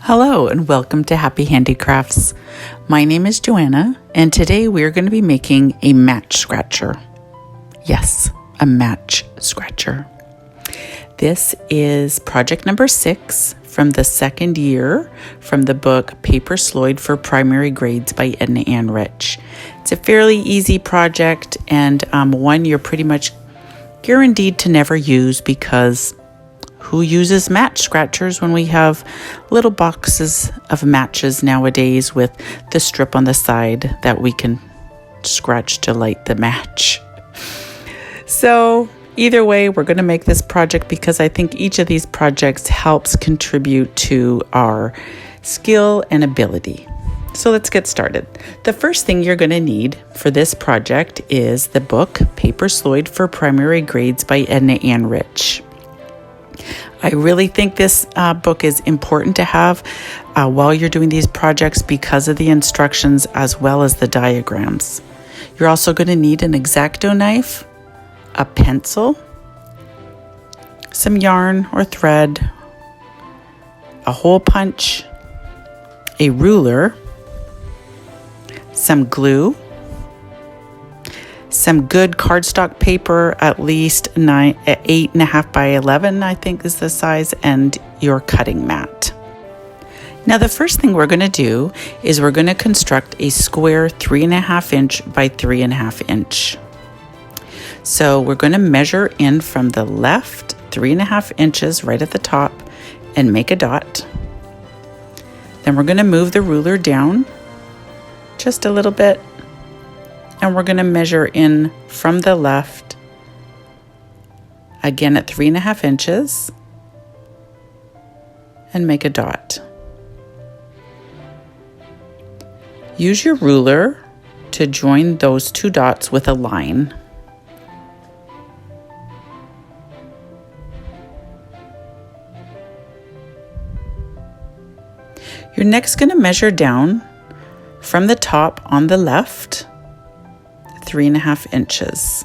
Hello and welcome to Happy Handicrafts. My name is Joanna and today we're going to be making a match scratcher. Yes, a match scratcher. This is project number 6 from the second year from the book Paper Sloyd for Primary Grades by Ednah Anne Rich. It's a fairly easy project and one you're pretty much guaranteed to never use because who uses match scratchers when we have little boxes of matches nowadays with the strip on the side that we can scratch to light the match. So either way, we're going to make this project because I think each of these projects helps contribute to our skill and ability. So let's get started. The first thing you're going to need for this project is the book Paper Sloyd for Primary Grades by Ednah Anne Rich. I really think this book is important to have while you're doing these projects because of the instructions as well as the diagrams. You're also going to need an X-Acto knife, a pencil, some yarn or thread, a hole punch, a ruler, some glue, some good cardstock paper, at least 8.5 by 11, I think is the size, and your cutting mat. Now the first thing we're going to do is we're going to construct a square 3.5 inch by 3.5 inch. So we're going to measure in from the left 3.5 inches right at the top and make a dot. Then we're going to move the ruler down just a little bit. And we're going to measure in from the left, again at 3.5 inches, and make a dot. Use your ruler to join those two dots with a line. You're next going to measure down from the top on the left 3.5 inches.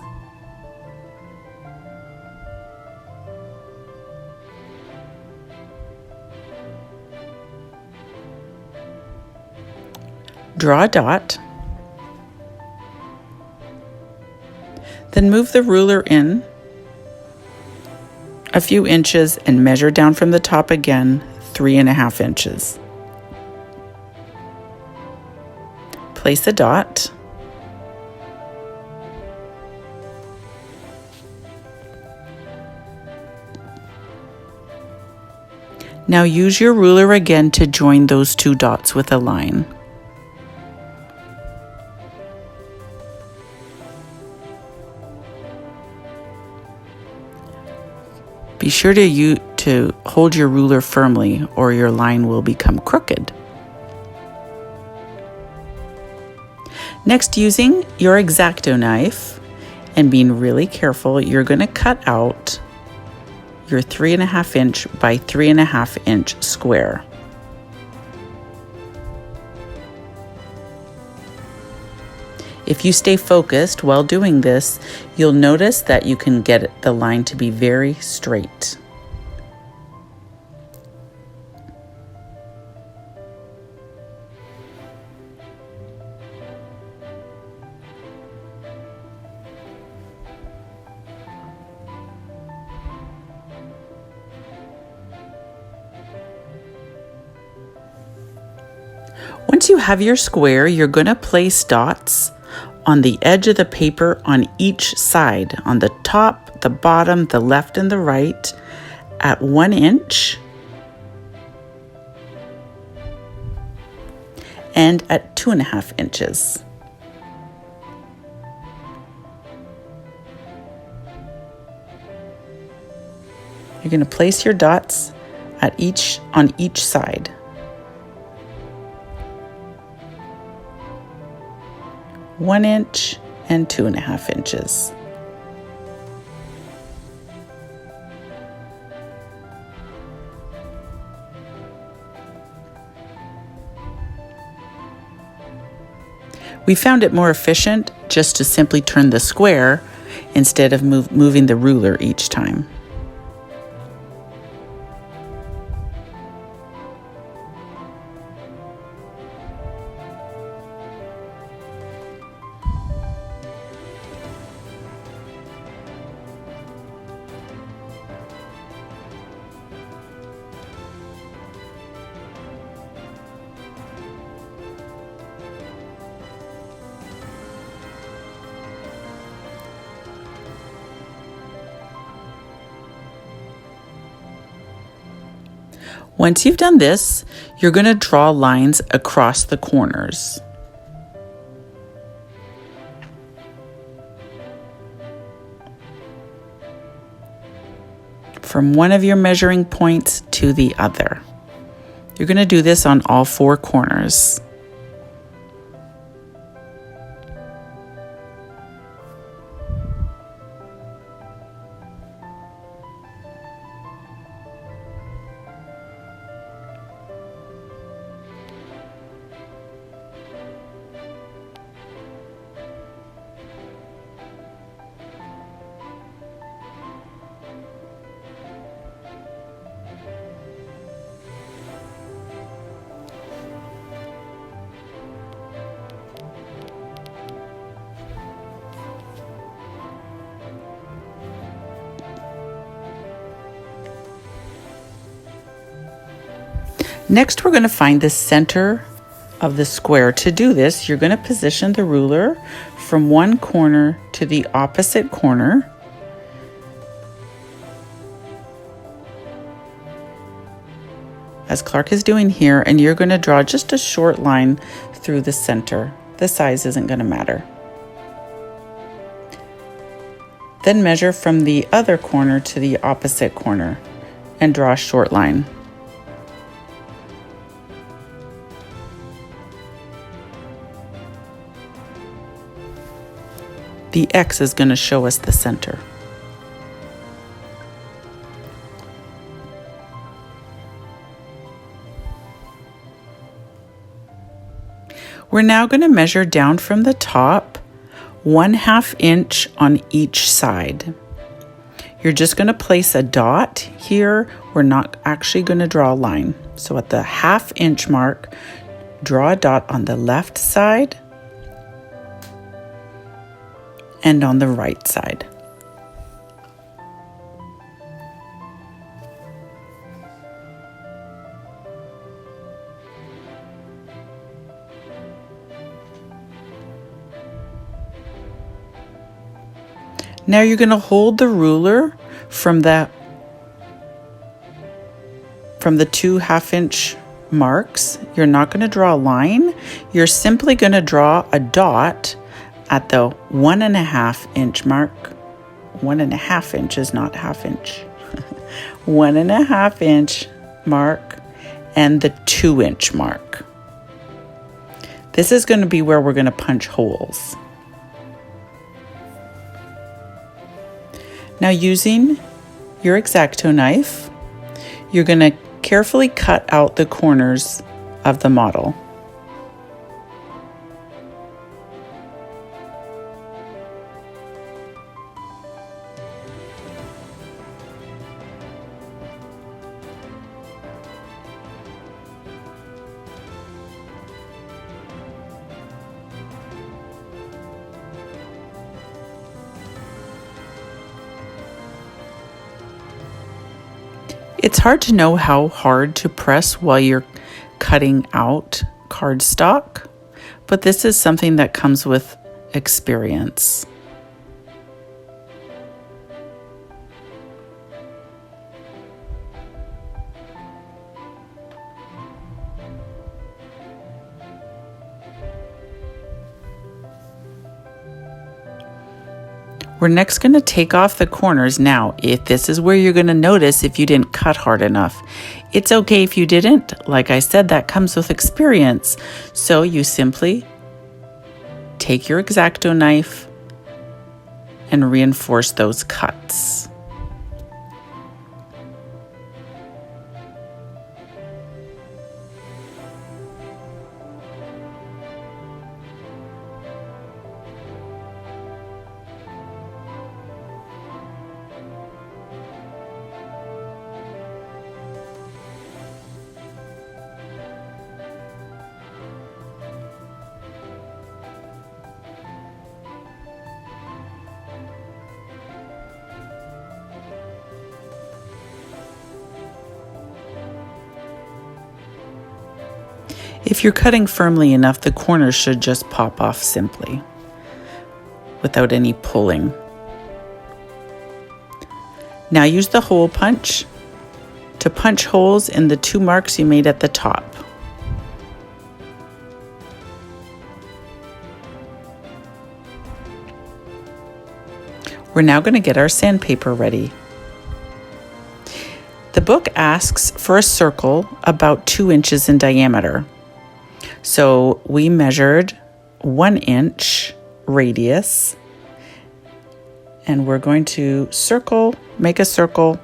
Draw a dot. Then move the ruler in a few inches and measure down from the top again 3.5 inches. Place a dot. Now use your ruler again to join those two dots with a line. Be sure to hold your ruler firmly or your line will become crooked. Next, using your X-Acto knife and being really careful, you're going to cut out your 3.5 inch by 3.5 inch square. If you stay focused while doing this, you'll notice that you can get the line to be very straight. Once you have your square, you're going to place dots on the edge of the paper on each side, on the top, the bottom, the left, and the right at 1 inch and at 2.5 inches. You're going to place your dots on each side. One inch and 2.5 inches. We found it more efficient just to simply turn the square instead of moving the ruler each time. Once you've done this, you're going to draw lines across the corners. From one of your measuring points to the other. You're going to do this on all 4 corners. Next, we're going to find the center of the square. To do this, you're going to position the ruler from one corner to the opposite corner. As Clark is doing here, and you're going to draw just a short line through the center. The size isn't going to matter. Then measure from the other corner to the opposite corner and draw a short line. The X is going to show us the center. We're now going to measure down from the top 1/2 inch on each side. You're just going to place a dot here. We're not actually going to draw a line. So at the 1/2 inch mark, draw a dot on the left side and on the right side. Now you're going to hold the ruler from the 2 1/2 inch marks. You're not going to draw a line. You're simply going to draw a dot at the 1.5 inch mark. 1.5 inches, not 1/2 inch. 1.5 inch mark and the 2 inch mark. This is going to be where we're going to punch holes. Now, using your X-Acto knife, you're going to carefully cut out the corners of the model. It's hard to know how hard to press while you're cutting out cardstock, but this is something that comes with experience. We're next going to take off the corners. Now, if this is where you're going to notice if you didn't cut hard enough. It's okay if you didn't. Like I said, that comes with experience. So you simply take your X-Acto knife and reinforce those cuts. If you're cutting firmly enough, the corners should just pop off simply, without any pulling. Now use the hole punch to punch holes in the 2 marks you made at the top. We're now going to get our sandpaper ready. The book asks for a circle about 2 inches in diameter. So we measured 1 inch radius, and we're going to make a circle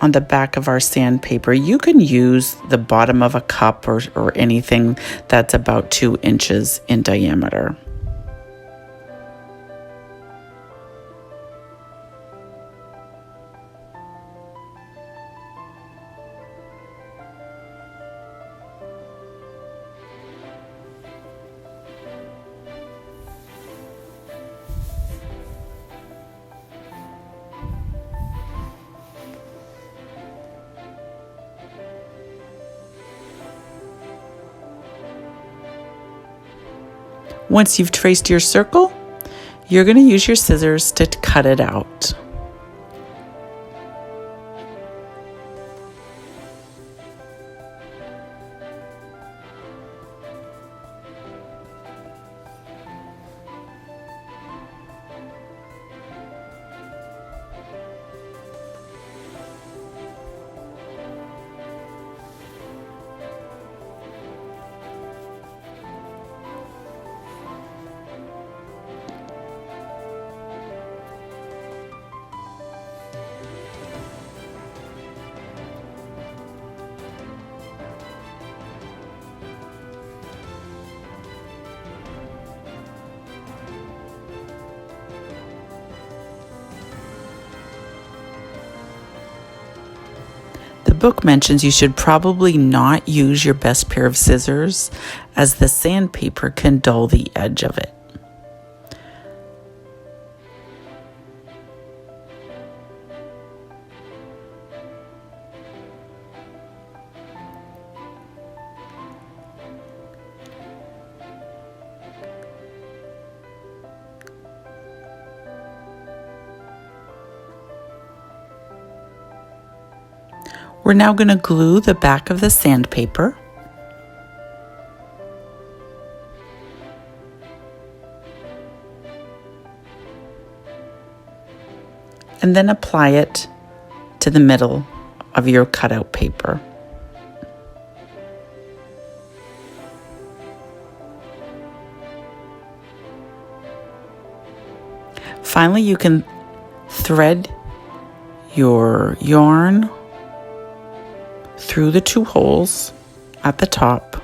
on the back of our sandpaper. You can use the bottom of a cup or anything that's about 2 inches in diameter. Once you've traced your circle, you're going to use your scissors to cut it out. The book mentions you should probably not use your best pair of scissors, as the sandpaper can dull the edge of it. We're now going to glue the back of the sandpaper. And then apply it to the middle of your cutout paper. Finally, you can thread your yarn through the 2 holes at the top.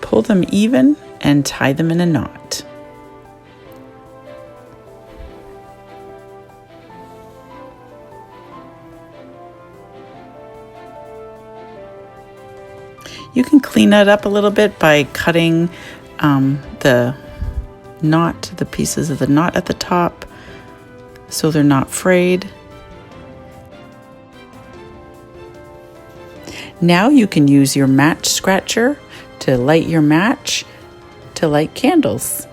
Pull them even and tie them in a knot. You can clean it up a little bit by cutting the pieces of the knot at the top so they're not frayed. Now you can use your match scratcher to light your match to light candles.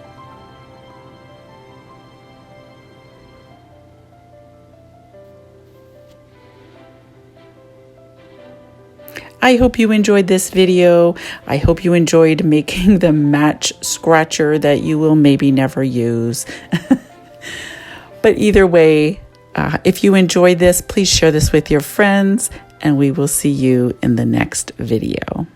I hope you enjoyed this video. I hope you enjoyed making the match scratcher that you will maybe never use. But either way, if you enjoyed this, please share this with your friends, and we will see you in the next video.